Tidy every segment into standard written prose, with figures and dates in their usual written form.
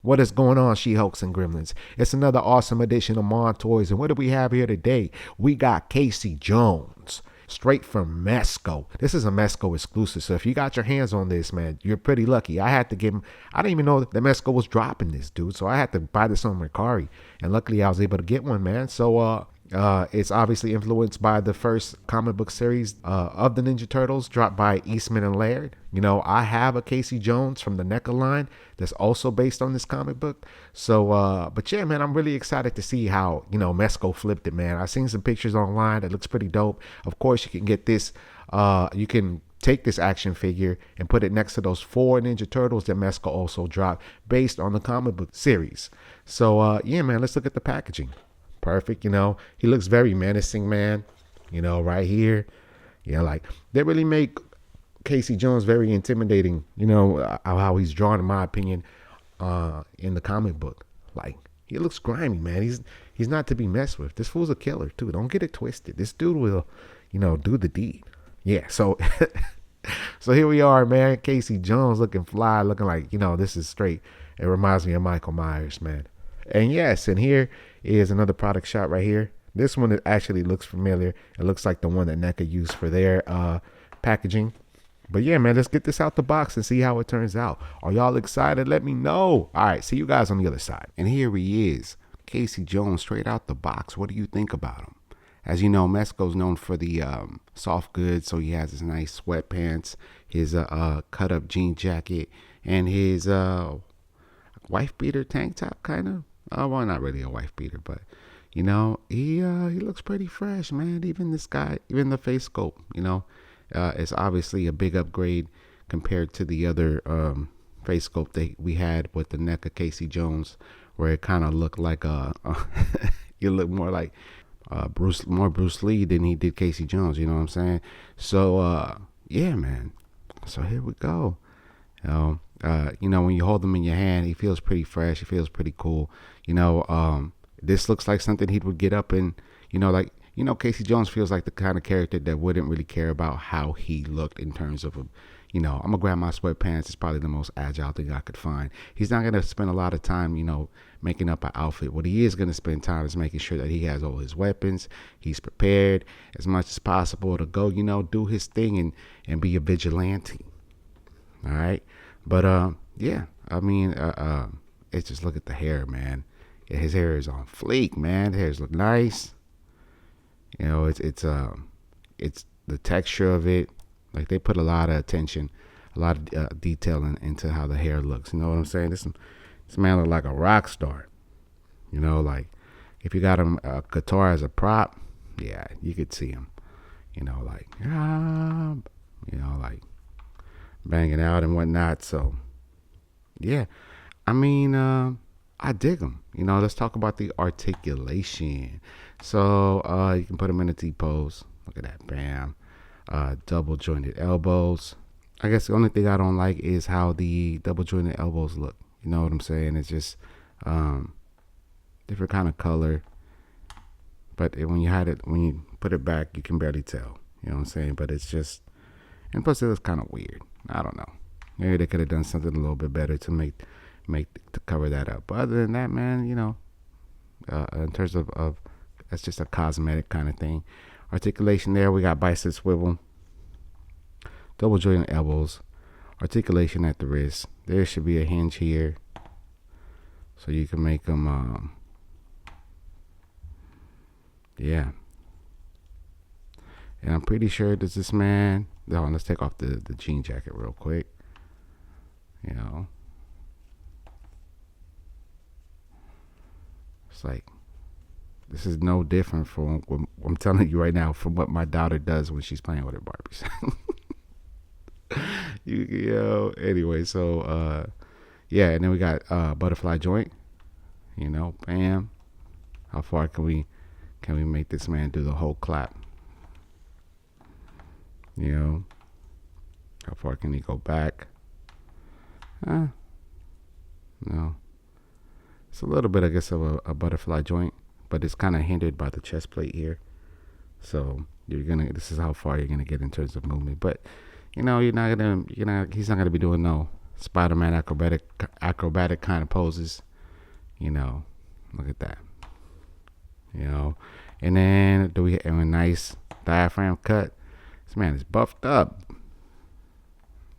What is going on, She-Hulks and Gremlins? It's another awesome edition of Mon Toys, and what do we have here today? We got Casey Jones, straight from Mezco. This is a Mezco exclusive, so if you got your hands on this, man, you're pretty lucky. I had to give him, I didn't even know that Mezco was dropping this, dude, so I had to buy this on Mercari, and luckily I was able to get one, man. So, it's obviously influenced by the first comic book series of the Ninja Turtles, dropped by Eastman and Laird. You know, I have a Casey Jones from the NECA line that's also based on this comic book. So, but yeah, man, I'm really excited to see how, you know, Mezco flipped it, man. I've seen some pictures online. It looks pretty dope. Of course, you can get this. You can take this action figure and put it next to those 4 Ninja Turtles that Mezco also dropped based on the comic book series. So, yeah, man, let's look at the packaging. Perfect, you know, he looks very menacing, man, you know, right here. Yeah, like they really make Casey Jones very intimidating, you know, how he's drawn, in my opinion, in the comic book. Like, he looks grimy, man. He's not to be messed with. This fool's a killer too, don't get it twisted. This dude will, you know, do the deed. Yeah, so so here we are, man. Casey Jones looking fly, looking like, you know, this is straight. It reminds me of Michael Myers, man. And yes, and here is another product shot right here. This one actually looks familiar. It looks like the one that NECA used for their packaging. But yeah, man, let's get this out the box and see how it turns out. Are y'all excited? Let me know. All right, see you guys on the other side. And here he is, Casey Jones, straight out the box. What do you think about him? As you know, Mezco's known for the soft goods, so he has his nice sweatpants, his cut-up jean jacket, and his wife beater tank top, kind of. Well, not really a wife beater, but you know, he looks pretty fresh, man. Even this guy, even the face sculpt, you know, it's obviously a big upgrade compared to the other face sculpt that we had with the NECA Casey Jones, where it kind of looked like you look more like Bruce Lee than he did Casey Jones. You know what I'm saying? So yeah, man. So here we go. You know, when you hold them in your hand, he feels pretty fresh. He feels pretty cool. You know, this looks like something he would get up and, you know, like, you know, Casey Jones feels like the kind of character that wouldn't really care about how he looked in terms of, you know, I'm going to grab my sweatpants. It's probably the most agile thing I could find. He's not going to spend a lot of time, you know, making up an outfit. What he is going to spend time is making sure that he has all his weapons. He's prepared as much as possible to go, you know, do his thing and be a vigilante. All right. But, yeah, I mean, it's just look at the hair, man. Yeah, his hair is on fleek, man. His hairs look nice. You know, it's the texture of it. Like, they put a lot of attention, a lot of detail into how the hair looks. You know what I'm saying? This man look like a rock star. You know, like, if you got him a guitar as a prop, yeah, you could see him. You know, like, you know, like, banging out and whatnot. So yeah, I mean, I dig them. You know, let's talk about the articulation. So you can put them in a T-pose. Look at that, bam. Double jointed elbows. I guess the only thing I don't like is how the double jointed elbows look. You know what I'm saying? It's just different kind of color, but when you put it back, you can barely tell. You know what I'm saying? But it's just, and plus it looks kind of weird. I don't know. Maybe they could have done something a little bit better to to cover that up. But other than that, man, you know, in terms of that's just a cosmetic kind of thing. Articulation there, we got bicep swivel, double jointed elbows, articulation at the wrist. There should be a hinge here, so you can make them. Yeah. And I'm pretty sure that this man. Oh, let's take off the jean jacket real quick. You know, it's like, this is no different from what I'm telling you right now from what my daughter does when she's playing with her Barbies. you know, anyway, so yeah, and then we got butterfly joint. You know, bam. How far can we make this man do the whole clap? You know, how far can he go back? No. It's a little bit, I guess, of a butterfly joint, but it's kind of hindered by the chest plate here. So this is how far you're gonna get in terms of movement. But you know, he's not gonna be doing no Spider-Man acrobatic kind of poses. You know, look at that. You know, and then do we have a nice diaphragm cut? This man is buffed up.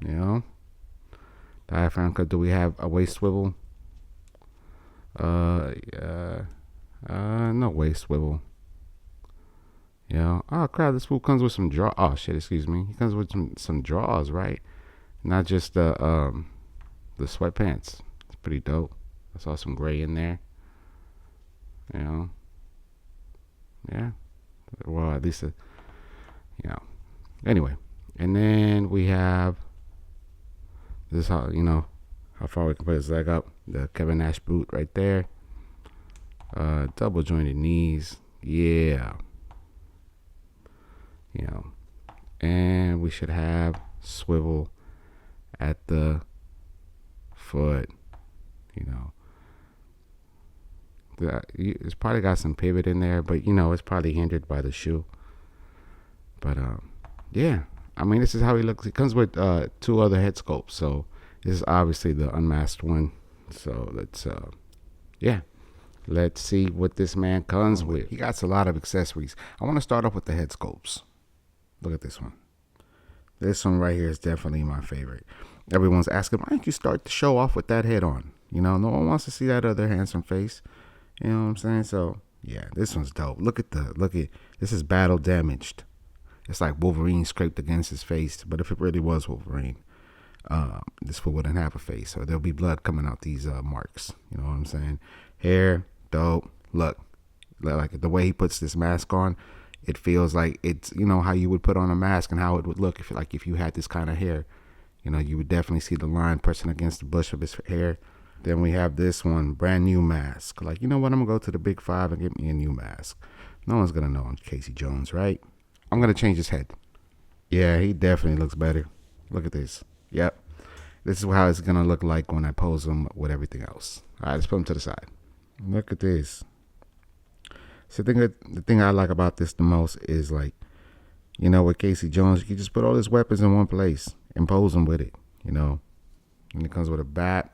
You know, diaphragm cut. Do we have a waist swivel? Uh, uh, no waist swivel. You know, oh crap, this fool comes with some draw. Oh shit, excuse me. He comes with some draws, right? Not just the sweatpants. It's pretty dope. I saw some gray in there. You know, yeah. Well, at least, you know. Anyway, and then we have this how how far we can put his leg up. The Kevin Nash boot right there. Double jointed knees. Yeah. You know, and we should have swivel at the foot. You know, it's probably got some pivot in there, but it's probably hindered by the shoe. But yeah, I mean, this is how he looks. He comes with 2 other head sculpts, so this is obviously the unmasked one. So let's see what this man comes with. He got a lot of accessories. I want to start off with the head sculpts. Look at this one. This one right here is definitely my favorite. Everyone's asking, why don't you start the show off with that head on? No one wants to see that other handsome face. You know what I'm saying? So yeah, this one's dope. Look at this is battle damaged. It's like Wolverine scraped against his face. But if it really was Wolverine, this fool wouldn't have a face, or there'll be blood coming out these marks. You know what I'm saying? Hair, dope. Look, like the way he puts this mask on, it feels like it's how you would put on a mask and how it would look if you had this kind of hair. You would definitely see the line pressing against the bush of his hair. Then we have this one, brand new mask. Like, you know what? I'm gonna go to the Big 5 and get me a new mask. No one's gonna know I'm Casey Jones, right? I'm gonna change his head. Yeah, he definitely looks better. Look at this. Yep. This is how it's gonna look like when I pose him with everything else. All right, let's put him to the side. Look at this. So the thing I like about this the most is, like, with Casey Jones, you can just put all his weapons in one place and pose him with it. And it comes with a bat.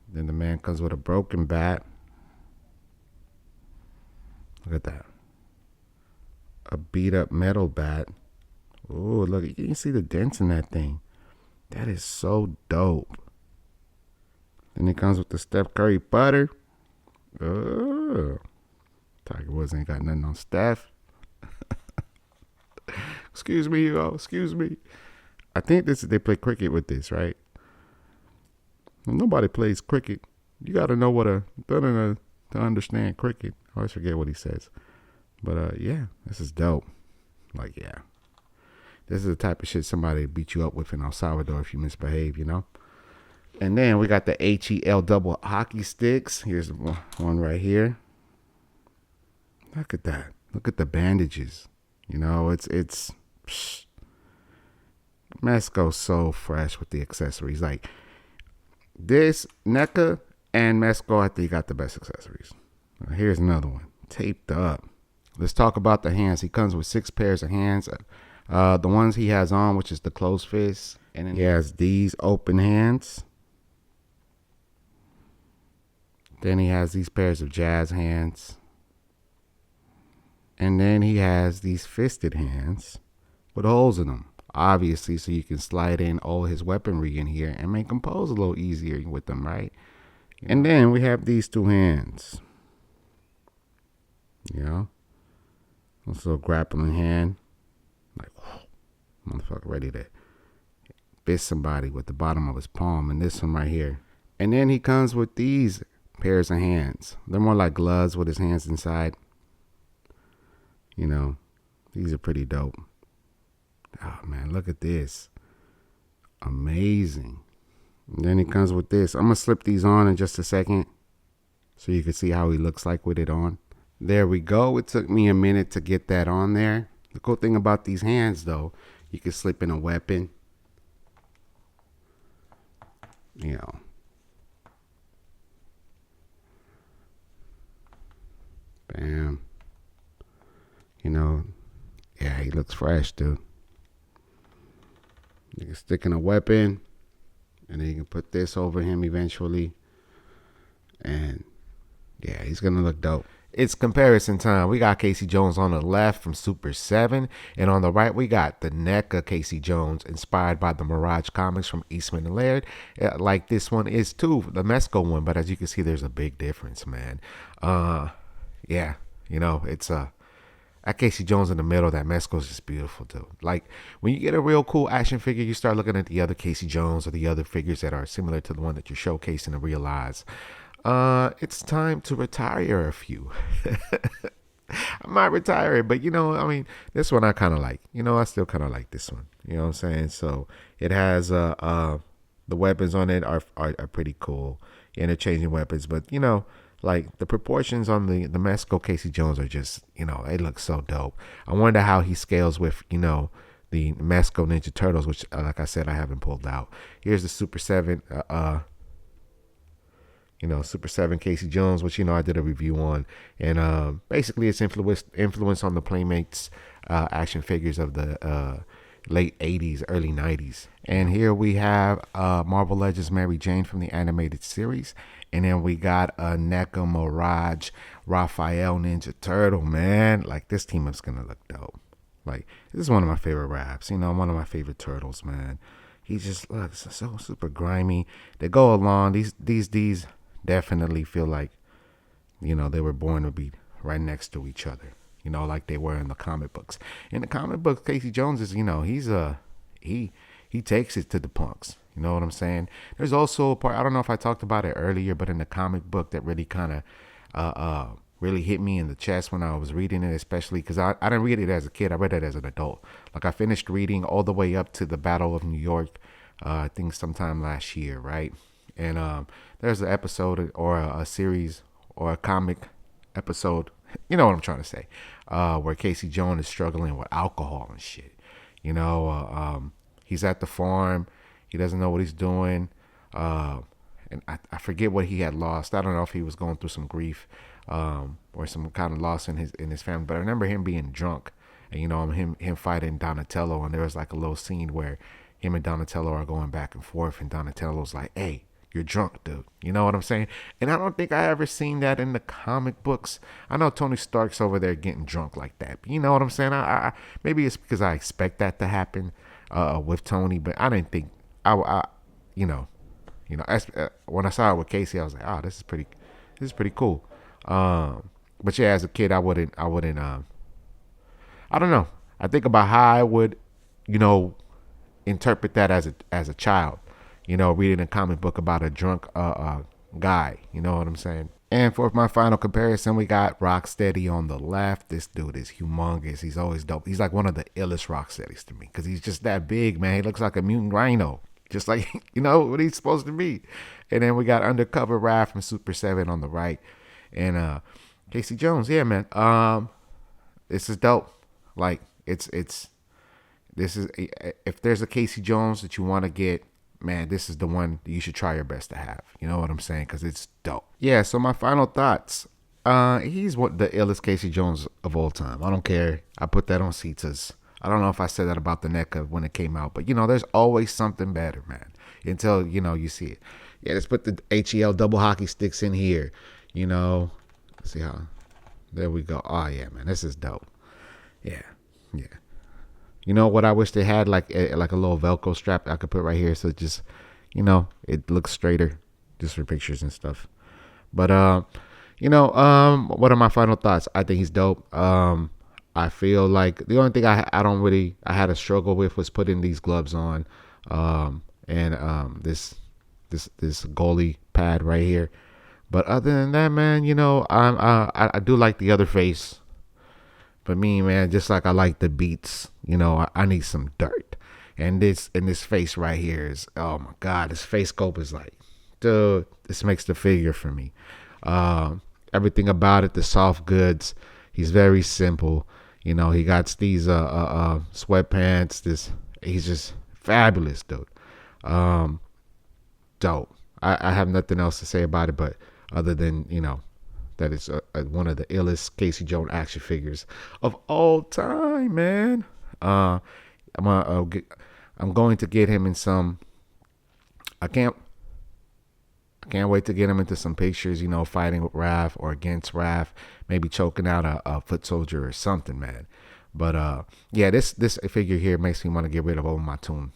Then the man comes with a broken bat. Look at that. A beat up metal bat. Oh, look, you can see the dents in that thing. That is so dope. Then it comes with the Steph Curry putter. Oh, Tiger Woods ain't got nothing on Steph. Excuse me, excuse me. I think they play cricket with this, right? Well, nobody plays cricket. You got to know what to understand cricket. I always forget what he says. But yeah, this is dope. Like, yeah, this is the type of shit somebody beat you up with in El Salvador if you misbehave, And then we got the HEL double hockey sticks. Here's one right here. Look at that. Look at the bandages. It's Mezco's so fresh with the accessories. Like, this NECA and Mezco, I think, got the best accessories. Here's another one. Taped up. Let's talk about the hands. He comes with 6 pairs of hands. The ones he has on, which is the closed fist. And then he has these open hands. Then he has these pairs of jazz hands. And then he has these fisted hands with holes in them. Obviously, so you can slide in all his weaponry in here and make him pose a little easier with them, right? And then we have these 2 hands. Also a grappling hand. Like, motherfucker ready to fist somebody with the bottom of his palm. And this one right here. And then he comes with these pairs of hands. They're more like gloves with his hands inside. These are pretty dope. Oh man, look at this. Amazing. And then he comes with this. I'm gonna slip these on in just a second so you can see how he looks like with it on. There we go. It took me a minute to get that on there. The cool thing about these hands, though, you can slip in a weapon. Bam. Yeah, he looks fresh, dude. You can stick in a weapon, and then you can put this over him eventually, and yeah, he's gonna look dope. It's comparison time. We got Casey Jones on the left from Super 7, and on the right, we got the NECA Casey Jones, inspired by the Mirage comics from Eastman and Laird. Like this one is too, the Mezco one, but as you can see, there's a big difference, man. Yeah, it's that Casey Jones in the middle, that Mezco is just beautiful, dude. Like, when you get a real cool action figure, you start looking at the other Casey Jones or the other figures that are similar to the one that you're showcasing and realize, it's time to retire a few. I'm not retiring, but I mean, this one I kind of like. I still kind of like this one. You know what I'm saying? So it has the weapons on it are pretty cool, interchanging weapons, but like the proportions on the Mezco Casey Jones are just they look so dope. I wonder how he scales with the Mezco Ninja Turtles, which like I said I haven't pulled out. Here's the Super 7 Super 7 Casey Jones, which I did a review on, and basically it's influence on the Playmates action figures of the late 80s, early 90s. And here we have Marvel Legends Mary Jane from the animated series, and then we got a NECA Mirage Raphael Ninja Turtle, man. Like, this team up's gonna look dope. Like, this is one of my favorite raps, one of my favorite turtles, man. He just looks so super grimy. They go along. These definitely feel like, they were born to be right next to each other, like they were in the comic books. In the comic books, Casey Jones is, he takes it to the punks. You know what I'm saying? There's also a part, I don't know if I talked about it earlier, but in the comic book that really kind of really hit me in the chest when I was reading it, especially because I didn't read it as a kid. I read it as an adult. Like, I finished reading all the way up to the Battle of New York, I think sometime last year, right? And there's an episode or a series or a comic episode, you know what I'm trying to say, where Casey Jones is struggling with alcohol and shit. He's at the farm. He doesn't know what he's doing. And I forget what he had lost. I don't know if he was going through some grief or some kind of loss in his family. But I remember him being drunk and, him fighting Donatello. And there was like a little scene where him and Donatello are going back and forth. And Donatello's like, hey, you're drunk, dude. You know what I'm saying? And I don't think I ever seen that in the comic books. I know Tony Stark's over there getting drunk like that. But you know what I'm saying? I maybe it's because I expect that to happen with Tony. But I didn't think, when I saw it with Casey, I was like, oh, this is pretty cool. But yeah, as a kid, I wouldn't, I don't know. I think about how I would, interpret that as a child, reading a comic book about a drunk, guy, you know what I'm saying? And for my final comparison, we got Rocksteady on the left. This dude is humongous. He's always dope. He's like one of the illest Rocksteadies to me because he's just that big, man. He looks like a mutant rhino. Just like, what he's supposed to be. And then we got Undercover Raph from Super 7 on the right. And Casey Jones, yeah, man. This is dope. Like, this is, if there's a Casey Jones that you want to get, man, this is the one that you should try your best to have. You know what I'm saying? Because it's dope. Yeah, so my final thoughts. He's the illest Casey Jones of all time. I don't care. I put that on Cetas. I don't know if I said that about the NECA when it came out, but there's always something better, man. Until you see it. Yeah, let's put the HEL double hockey sticks in here. Let's see how. There we go. Oh yeah, man, this is dope. Yeah. You know what I wish they had, like a little Velcro strap I could put right here, so it just, it looks straighter, just for pictures and stuff. But what are my final thoughts? I think he's dope. I feel like the only thing I had a struggle with was putting these gloves on, and this goalie pad right here. But other than that, man, I do like the other face. But me, man, just like I like the beats, I need some dirt. And this face right here is, oh my God, this face scope is like, dude, this makes the figure for me. Everything about it, the soft goods. He's very simple. He got these sweatpants. He's just fabulous, dude. Dope. I have nothing else to say about it, but other than That is one of the illest Casey Jones action figures of all time, man. I'm going to get him in some. I can't wait to get him into some pictures, fighting with Raph or against Raph, maybe choking out a foot soldier or something, man. But yeah, this figure here makes me want to get rid of all my Toon.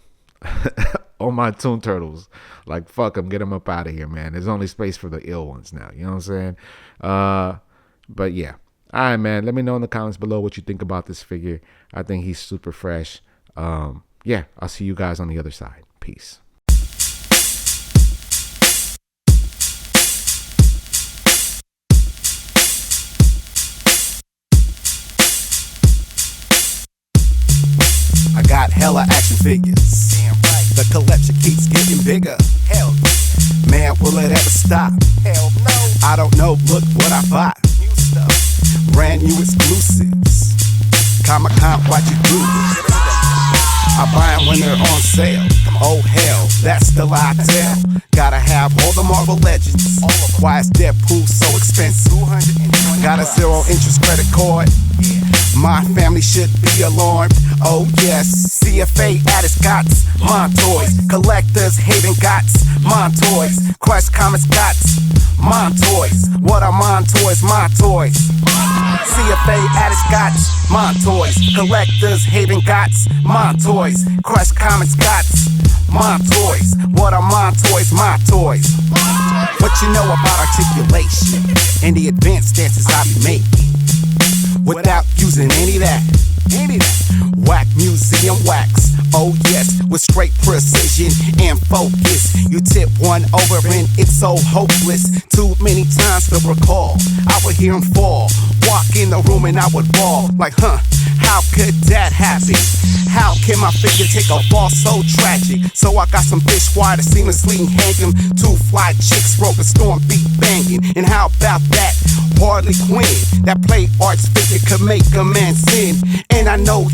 All my Toon Turtles. Like, fuck them, get them up out of here, man. There's only space for the ill ones now, you know what I'm saying? But yeah. All right, man, let me know in the comments below what you think about this figure. I think he's super fresh. Yeah, I'll see you guys on the other side. Peace. I got hella action figures. Damn right. The collection keeps getting bigger. Hell yeah. Man, will it ever stop? Hell no. I don't know, look what I bought. New stuff. Brand new exclusives. Comic-Con, watch you do it. I buy them when they're on sale. Oh hell, that's the lie I tell. Gotta have all the Marvel Legends. Why is Deadpool so expensive? Got a zero interest credit card. My family should be alarmed. Oh yes, CFA at its gots. Montoys, collectors hating gots. Montoys, Quest Comics gots. Montoys, what are Montoys? My toys. CFA at its gots. Montoys, collectors hating gots. Montoys, Quest Comics gots. Montoys, what are Montoys? My toys. What you know about articulation and the advanced stances I be making without using any of that. Whack museum wax. Oh yes, with straight precision and focus. You tip one over and it's so hopeless. Too many times to recall. I would hear him fall. Walk in the room and I would bawl. Like, how could that happen? How can my figure take a fall so tragic? So I got some fish wire to seamlessly hang him. Two fly chicks broke a storm beat banging. And how about that Harley Quinn? That play arts figure could make a man sin. And I know